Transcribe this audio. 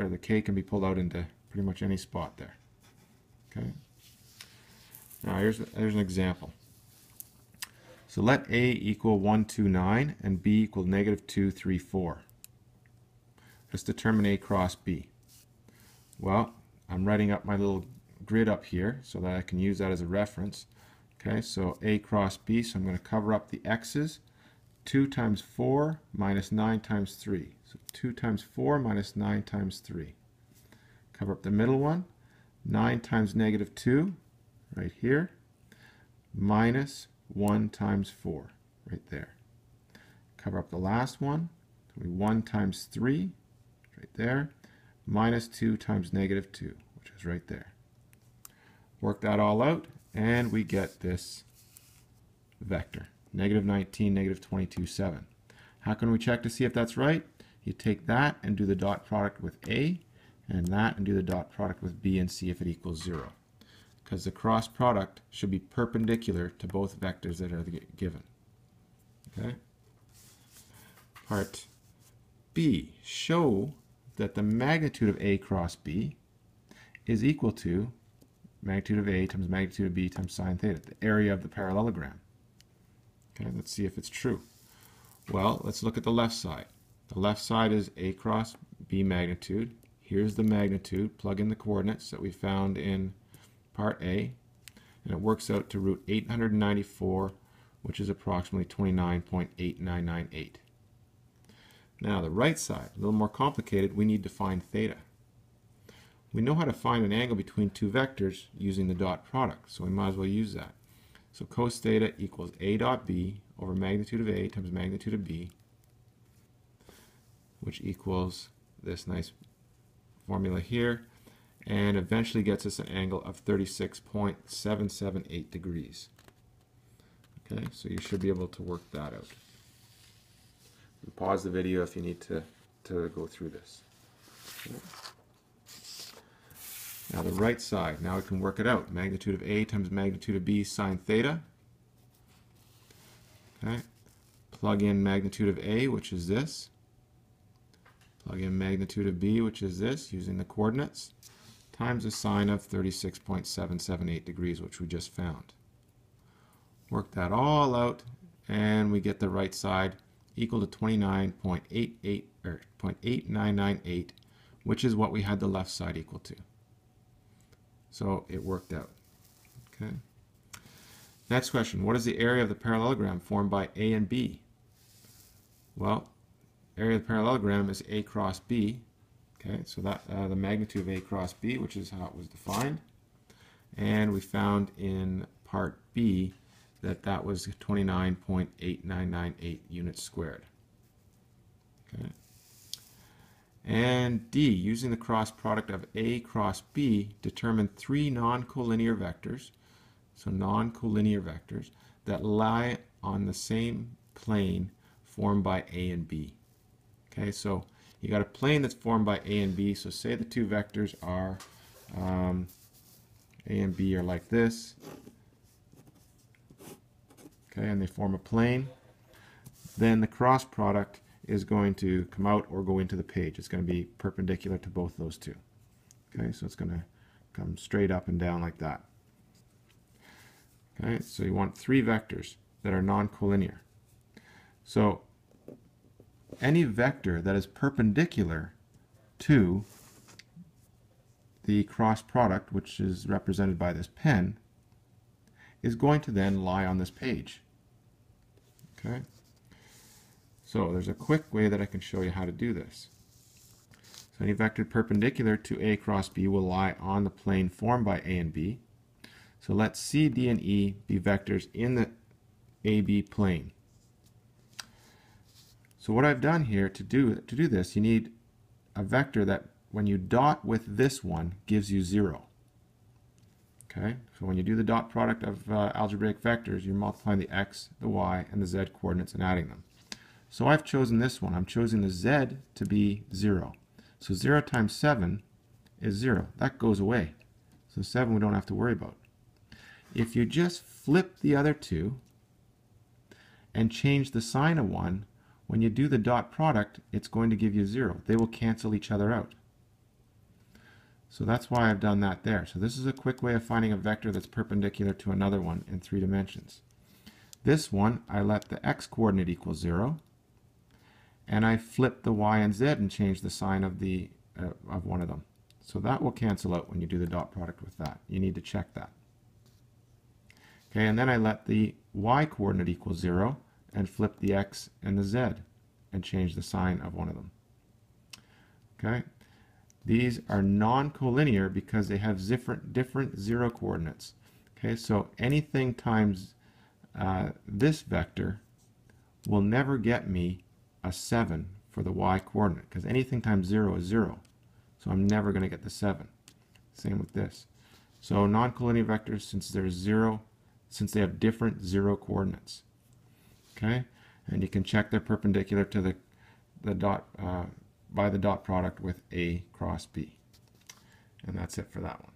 or the k can be pulled out into pretty much any spot there. Okay. Now here's an example. So let A equal 1, 2, 9 and B equal negative 2, 3, 4. Let's determine A cross B. Well, I'm writing up my little grid up here so that I can use that as a reference. Okay, so A cross B, so I'm going to cover up the x's. 2 times 4 minus 9 times 3. So 2 times 4 minus 9 times 3. Cover up the middle one. 9 times negative 2, right here, minus 1 times 4, right there. Cover up the last one. So 1 times 3, right there, minus 2 times negative 2, which is right there. Work that all out, and we get this vector. Negative 19, negative 22, 7. How can we check to see if that's right? You take that and do the dot product with A, and that and do the dot product with B and see if it equals 0. Because the cross product should be perpendicular to both vectors that are given. Okay. Part B. Show that the magnitude of A cross B is equal to magnitude of A times magnitude of B times sine theta, the area of the parallelogram. Okay, let's see if it's true. Well, let's look at the left side. The left side is A cross B magnitude. Here's the magnitude. Plug in the coordinates that we found in part A, and it works out to root 894, which is approximately 29.8998. Now the right side, a little more complicated, we need to find theta. We know how to find an angle between two vectors using the dot product, so we might as well use that. So cos theta equals A dot B over magnitude of A times magnitude of B, which equals this nice formula here, and eventually gets us an angle of 36.778 degrees. Okay, so you should be able to work that out. You pause the video if you need to go through this. Okay. Now the right side, now we can work it out. Magnitude of A times magnitude of B sine theta. Okay. Plug in magnitude of A, which is this. Plug in magnitude of B, which is this, using the coordinates, times the sine of 36.778 degrees, which we just found. Work that all out, and we get the right side equal to 29.88 or 0.8998, which is what we had the left side equal to. So it worked out. Okay. Next question, what is the area of the parallelogram formed by A and B? Well, area of the parallelogram is A cross B. Okay, so that the magnitude of A cross B, which is how it was defined. And we found in part B that that was 29.8998 units squared. Okay. And D, using the cross product of A cross B, determine three non-collinear vectors, so non-collinear vectors, that lie on the same plane formed by A and B. Okay, so you got a plane that's formed by A and B, so say the two vectors are A and B are like this. Okay, and they form a plane. Then the cross product is going to come out or go into the page. It's going to be perpendicular to both those two. Okay, so it's going to come straight up and down like that. Okay, so you want three vectors that are non-collinear. So any vector that is perpendicular to the cross product, which is represented by this pen, is going to then lie on this page. Okay? So there's a quick way that I can show you how to do this. So any vector perpendicular to A cross B will lie on the plane formed by A and B. So let C, D, and E be vectors in the AB plane. So what I've done here to do this, you need a vector that when you dot with this one gives you 0. Okay, so when you do the dot product of algebraic vectors, you're multiplying the x, the y, and the z coordinates and adding them. So I've chosen this one. I'm choosing the z to be 0. So 0 times 7 is 0. That goes away. So 7 we don't have to worry about. If you just flip the other two and change the sign of one, when you do the dot product, it's going to give you 0. They will cancel each other out. So that's why I've done that there. So this is a quick way of finding a vector that's perpendicular to another one in 3 dimensions. This one, I let the x coordinate equal 0, and I flip the y and z and change the sign of of one of them. So that will cancel out when you do the dot product with that. You need to check that. Okay, and then I let the y coordinate equal 0 and flip the x and the z and change the sign of one of them. Okay, these are non-collinear because they have different 0 coordinates. Okay, so anything times this vector will never get me a 7 for the y coordinate, because anything times 0 is 0. So I'm never going to get the 7. Same with this. So non-collinear vectors, since they have different 0 coordinates. Okay, and you can check they're perpendicular to the dot by the dot product with A cross B. And that's it for that one.